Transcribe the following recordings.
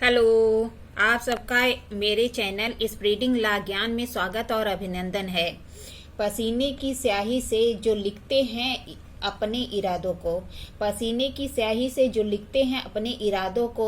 Hello. आप सबका मेरे चैनल स्प्रेडिंग ला ज्ञान में स्वागत और अभिनंदन है। पसीने की स्याही से जो लिखते हैं अपने इरादों को, पसीने की स्याही से जो लिखते हैं अपने इरादों को,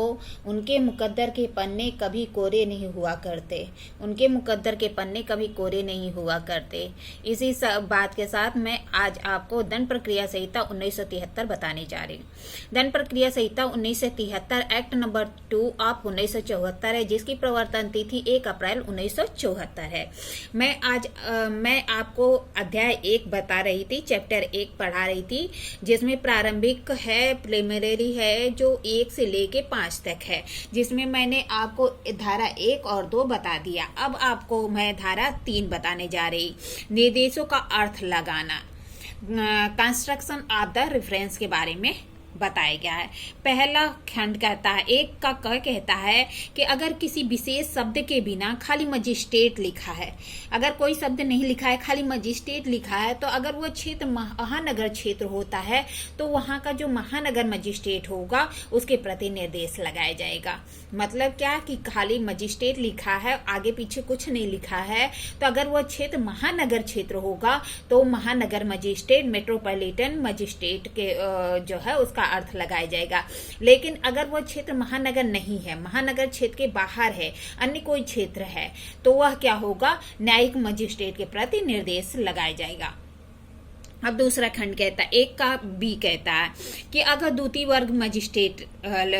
उनके मुकद्दर के पन्ने कभी कोरे नहीं हुआ करते। उनके मुकद्दर के पन्ने कभी कोरे नहीं हुआ करते। इसी सब बात के साथ मैं आज आपको दंड प्रक्रिया संहिता 1973 बताने जा रही हूँ। दंड प्रक्रिया संहिता 1973 एक्ट नंबर 2 ऑफ 1974 है, जिसकी प्रवर्तन तिथि 1 अप्रैल 1974 है। मैं आपको अध्याय 1 बता रही थी, चैप्टर 1 पढ़ा रही थी, जिसमें प्रारंभिक है, प्रिलिमिनरी है, जो 1 से लेके 5 तक है, जिसमें मैंने आपको धारा 1 और 2 बता दिया। अब आपको मैं धारा 3 बताने जा रही, निर्देशों का अर्थ लगाना, कंस्ट्रक्शन ऑफ द रेफरेंस के बारे में बताया गया है। पहला खंड कहता है, 1 का क कहता है कि अगर किसी विशेष शब्द के बिना खाली मजिस्ट्रेट लिखा है, अगर कोई शब्द नहीं लिखा है, खाली मजिस्ट्रेट लिखा है, तो अगर वो क्षेत्र महानगर क्षेत्र होता है तो वहां का जो महानगर मजिस्ट्रेट होगा उसके प्रति निर्देश लगाया जाएगा। मतलब क्या कि खाली मजिस्ट्रेट लिखा है, आगे पीछे कुछ नहीं लिखा है, तो अगर वो क्षेत्र महानगर क्षेत्र होगा तो महानगर मजिस्ट्रेट, मेट्रोपॉलिटन मजिस्ट्रेट के जो है उसका अर्थ लगाया जाएगा। लेकिन अगर वह क्षेत्र महानगर नहीं है, महानगर क्षेत्र के बाहर है, अन्य कोई क्षेत्र है, तो वह क्या होगा, न्यायिक मजिस्ट्रेट के प्रति निर्देश लगाया जाएगा। अब दूसरा खंड कहता है, 1 का बी कहता है कि अगर द्वितीय वर्ग मजिस्ट्रेट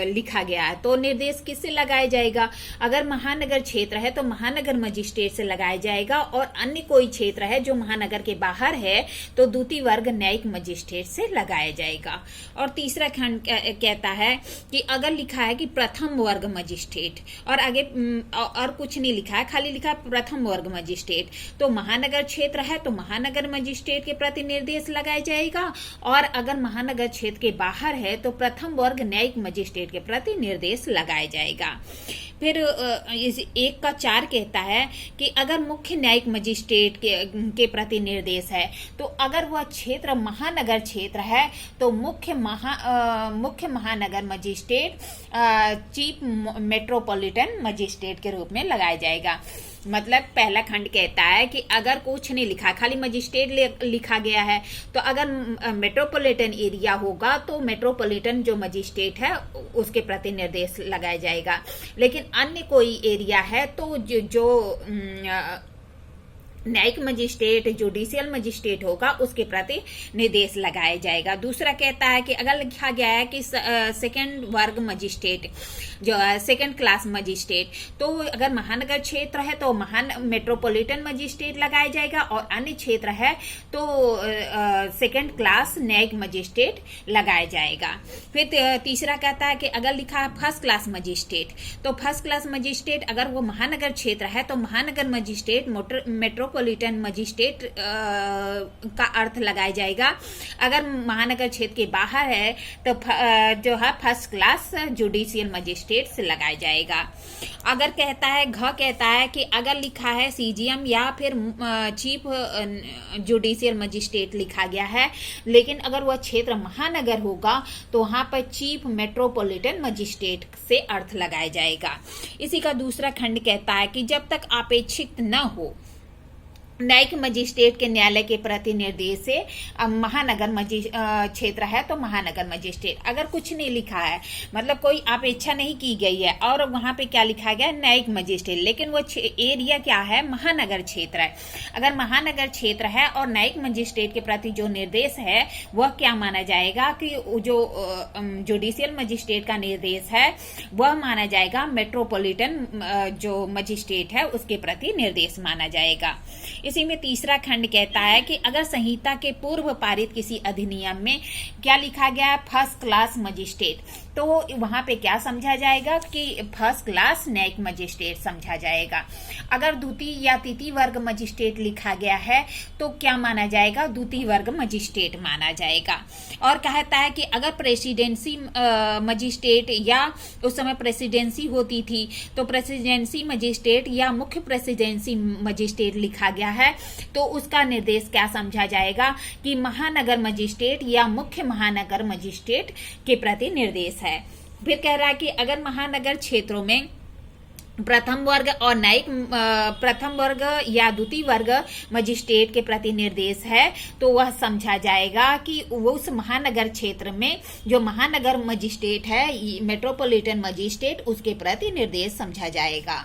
लिखा गया है तो निर्देश किससे लगाया जाएगा। अगर महानगर क्षेत्र है तो महानगर मजिस्ट्रेट से लगाया जाएगा, और अन्य कोई क्षेत्र है जो महानगर के बाहर है तो द्वितीय वर्ग न्यायिक मजिस्ट्रेट से लगाया जाएगा। और तीसरा खंड कहता है कि अगर लिखा है कि प्रथम वर्ग मजिस्ट्रेट, और आगे और कुछ नहीं लिखा है, खाली लिखा है प्रथम वर्ग मजिस्ट्रेट, तो महानगर क्षेत्र है तो महानगर मजिस्ट्रेट के प्रति निर्देश लगाया जाएगा, और अगर महानगर क्षेत्र के बाहर है तो प्रथम वर्ग न्यायिक मजिस्ट्रेट के प्रति निर्देश लगाया जाएगा। फिर 1 का 4 कहता है कि अगर मुख्य न्यायिक मजिस्ट्रेट के प्रति निर्देश है, तो अगर वह क्षेत्र महानगर क्षेत्र है तो मुख्य महानगर मजिस्ट्रेट चीफ मेट्रोपॉलिटन मजिस्ट्रेट के रूप में लगाया जाएगा। मतलब पहला खंड कहता है कि अगर कुछ नहीं लिखा, खाली मजिस्ट्रेट लिखा गया है, तो अगर मेट्रोपॉलिटन एरिया होगा तो मेट्रोपॉलिटन जो मजिस्ट्रेट है उसके प्रति निर्देश लगाया जाएगा। लेकिन अन्य कोई एरिया है तो जो न्यायिक मजिस्ट्रेट, जुडिशियल मजिस्ट्रेट होगा उसके प्रति निर्देश लगाया जाएगा। दूसरा कहता है कि अगर लिखा गया है कि सेकंड वर्ग मजिस्ट्रेट, जो सेकंड क्लास मजिस्ट्रेट, तो अगर महानगर क्षेत्र है तो मेट्रोपॉलिटन मजिस्ट्रेट लगाया जाएगा, और अन्य क्षेत्र है तो सेकंड क्लास न्यायिक मजिस्ट्रेट लगाया जाएगा। फिर तीसरा कहता है कि अगर लिखा है फर्स्ट क्लास मजिस्ट्रेट, तो फर्स्ट क्लास मजिस्ट्रेट अगर वो महानगर क्षेत्र है तो महानगर मजिस्ट्रेट मेट्रोपॉलिटन मजिस्ट्रेट का अर्थ लगाया जाएगा। अगर महानगर क्षेत्र के बाहर है तो जो है फर्स्ट क्लास जुडिशियल मजिस्ट्रेट से लगाया जाएगा। अगर कहता है, घ कहता है कि अगर लिखा है सीजीएम या फिर चीफ जुडिशियल मजिस्ट्रेट लिखा गया है, लेकिन अगर वह क्षेत्र महानगर होगा तो वहां पर चीफ मेट्रोपॉलिटन मजिस्ट्रेट से अर्थ लगाया जाएगा। इसी का दूसरा खंड कहता है कि जब तक अपेक्षित न हो न्यायिक मजिस्ट्रेट के न्यायालय के प्रति निर्देश से, महानगर क्षेत्र है तो महानगर मजिस्ट्रेट, अगर कुछ नहीं लिखा है, मतलब कोई अपेक्षा नहीं की गई है, और वहां पे क्या लिखा गया, न्यायिक मजिस्ट्रेट, लेकिन वो एरिया क्या है, महानगर क्षेत्र है। अगर महानगर क्षेत्र है और न्यायिक मजिस्ट्रेट के प्रति जो निर्देश है वह क्या माना जाएगा कि जो जुडिशियल मजिस्ट्रेट का निर्देश है वह माना जाएगा मेट्रोपॉलिटन जो मजिस्ट्रेट है उसके प्रति निर्देश माना जाएगा। इसी में तीसरा खंड कहता है कि अगर संहिता के पूर्व पारित किसी अधिनियम में क्या लिखा गया है, फर्स्ट क्लास मजिस्ट्रेट, तो वहां पे क्या समझा जाएगा कि फर्स्ट क्लास न्यायिक मजिस्ट्रेट समझा जाएगा। अगर द्वितीय या तृतीय वर्ग मजिस्ट्रेट लिखा गया है तो क्या माना जाएगा, द्वितीय वर्ग मजिस्ट्रेट माना जाएगा। और कहता है कि अगर प्रेसिडेंसी मजिस्ट्रेट, या उस समय प्रेसिडेंसी होती थी तो प्रेसिडेंसी मजिस्ट्रेट या मुख्य प्रेसिडेंसी मजिस्ट्रेट लिखा गया है, तो उसका निर्देश क्या समझा जाएगा कि महानगर मजिस्ट्रेट या मुख्य महानगर मजिस्ट्रेट के प्रति निर्देश है। फिर कह रहा है कि अगर महानगर क्षेत्रों में प्रथम वर्ग और न्यायिक प्रथम वर्ग या द्वितीय वर्ग मजिस्ट्रेट के प्रति निर्देश है तो वह समझा जाएगा कि वो उस महानगर क्षेत्र में जो महानगर मजिस्ट्रेट है, मेट्रोपॉलिटन मजिस्ट्रेट, उसके प्रति निर्देश समझा जाएगा।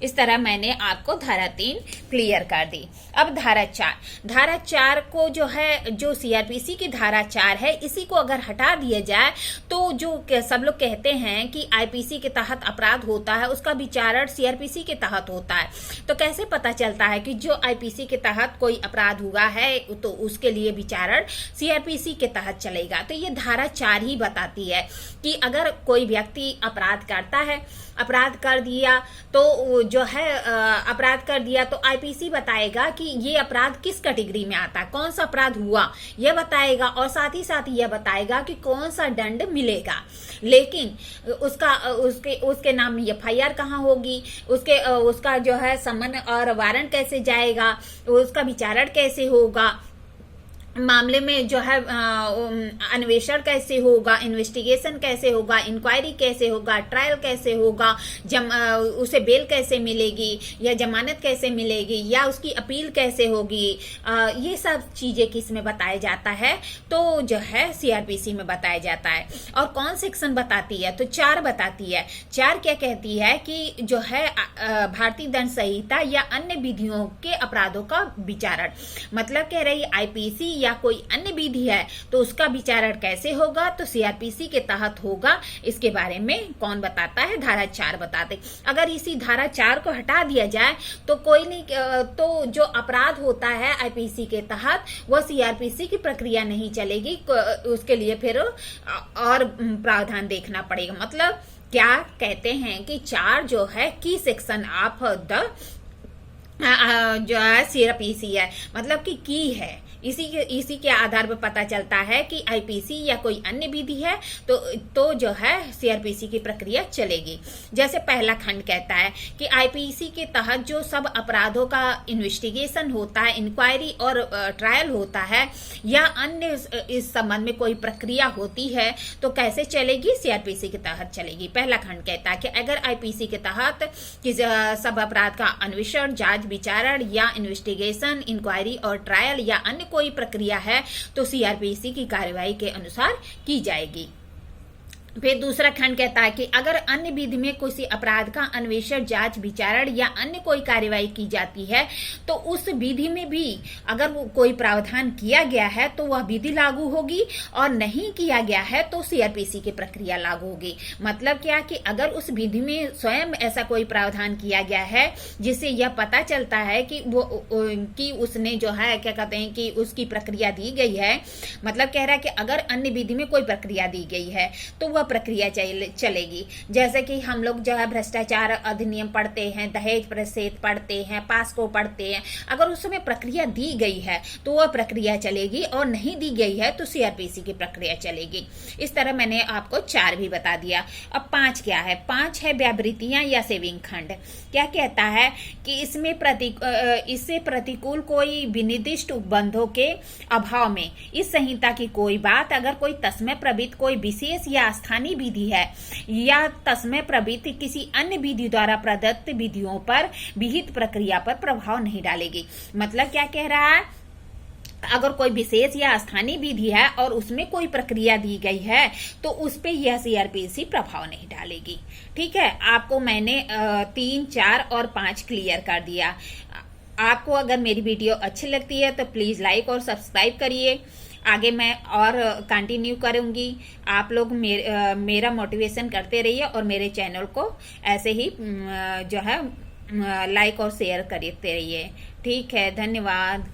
इस तरह मैंने आपको धारा 3 क्लियर कर दी। अब धारा 4 को जो है, जो सीआरपीसी की धारा 4 है, इसी को अगर हटा दिया जाए तो जो सब लोग कहते हैं कि आईपीसी के तहत अपराध होता है उसका विचारण सीआरपीसी के तहत होता है, तो कैसे पता चलता है कि जो आईपीसी के तहत कोई अपराध हुआ है तो उसके लिए विचारण सीआरपीसी के तहत चलेगा। तो ये धारा 4 ही बताती है कि अगर कोई व्यक्ति अपराध करता है, अपराध कर दिया तो जो है अपराध कर दिया तो आईपीसी बताएगा कि ये अपराध किस कैटेगरी में आता है, कौन सा अपराध हुआ यह बताएगा, और साथ ही यह बताएगा कि कौन सा दंड मिलेगा। लेकिन उसके नाम में एफआईआर कहाँ होगी, उसका जो है समन और वारंट कैसे जाएगा, उसका विचारण कैसे होगा, मामले में जो है अन्वेषण कैसे होगा, इन्वेस्टिगेशन कैसे होगा, इंक्वायरी कैसे होगा, ट्रायल कैसे होगा, उसे बेल कैसे मिलेगी या जमानत कैसे मिलेगी या उसकी अपील कैसे होगी, ये सब चीजें किस में बताया जाता है, तो जो है सीआरपीसी में बताया जाता है। और कौन सेक्शन बताती है, तो 4 बताती है। 4 क्या कहती है कि जो है भारतीय दंड संहिता या अन्य विधियों के अपराधों का विचारण, मतलब कह रही आईपीसी या कोई अन्य विधि है तो उसका विचारण कैसे होगा, तो सीआरपीसी के तहत होगा। इसके बारे में कौन बताता है, धारा 4 बताते। अगर इसी धारा 4 को हटा दिया जाए तो कोई नहीं, तो जो अपराध होता है आईपीसी के तहत वह सीआरपीसी की प्रक्रिया नहीं चलेगी, उसके लिए फिर और प्रावधान देखना पड़ेगा। मतलब क्या कहते हैं कि 4 जो है की सेक्शन ऑफ द जो है सीआरपीसी है, मतलब कि की है, इसी के आधार पर पता चलता है कि आईपीसी या कोई अन्य विधि है तो जो है सीआरपीसी की प्रक्रिया चलेगी। जैसे पहला खंड कहता है कि आईपीसी के तहत जो सब अपराधों का इन्वेस्टिगेशन होता है, इंक्वायरी और ट्रायल होता है या अन्य इस संबंध में कोई प्रक्रिया होती है तो कैसे चलेगी, सीआरपीसी के तहत चलेगी। पहला खंड कहता है कि अगर आईपीसी के तहत सब अपराध का अन्वेषण, जांच, विचारण या इन्वेस्टिगेशन, इंक्वायरी और ट्रायल या अन्य कोई प्रक्रिया है तो सीआरपीसी की कार्यवाही के अनुसार की जाएगी। फिर दूसरा खंड कहता है कि अगर अन्य विधि में किसी अपराध का अन्वेषण, जांच, विचारण या अन्य कोई कार्यवाही की जाती है तो उस विधि में भी अगर कोई प्रावधान किया गया है तो वह विधि लागू होगी, और नहीं किया गया है तो सीआरपीसी की प्रक्रिया लागू होगी। मतलब क्या कि अगर उस विधि में स्वयं ऐसा कोई प्रावधान किया गया है जिससे यह पता चलता है कि उसने जो है क्या कहते हैं कि उसकी प्रक्रिया दी गई है, मतलब कह रहा है कि अगर अन्य विधि में कोई प्रक्रिया दी गई है तो वह प्रक्रिया चलेगी। जैसे कि हम लोग जो है भ्रष्टाचार अधिनियम पढ़ते हैं, दहेज प्रतिषेध पढ़ते हैं, पास्को पढ़ते हैं, अगर उसमें प्रक्रिया दी गई है तो वह प्रक्रिया चलेगी, और नहीं दी गई है तो सीआरपीसी की प्रक्रिया चलेगी। इस तरह मैंने आपको 4 भी बता दिया। अब 5 क्या है, 5 है व्यावृत्तियां या सेविंग खंड। क्या कहता है कि इससे प्रतिकूल कोई विनिर्दिष्ट उपबंधों के अभाव में इस संहिता की कोई बात अगर कोई तस्मय प्रवृत्त कोई विशेष या स्थानीय विधि है या तस्मय प्रवृत्ति किसी अन्य विधि द्वारा प्रदत्त विधियों पर विहित प्रक्रिया पर प्रभाव नहीं डालेगी। मतलब क्या कह रहा है, अगर कोई विशेष या स्थानीय विधि है और उसमें कोई प्रक्रिया दी गई है तो उस पे यह सीआरपीसी प्रभाव नहीं डालेगी। ठीक है, आपको मैंने 3, 4 और 5 क्लियर कर दिया। आपको अगर मेरी वीडियो अच्छी लगती है तो प्लीज लाइक और सब्सक्राइब करिए। आगे मैं और कंटिन्यू करूंगी। आप लोग मेरा मोटिवेशन करते रहिए और मेरे चैनल को ऐसे ही जो है लाइक और शेयर करते रहिए। ठीक है, धन्यवाद।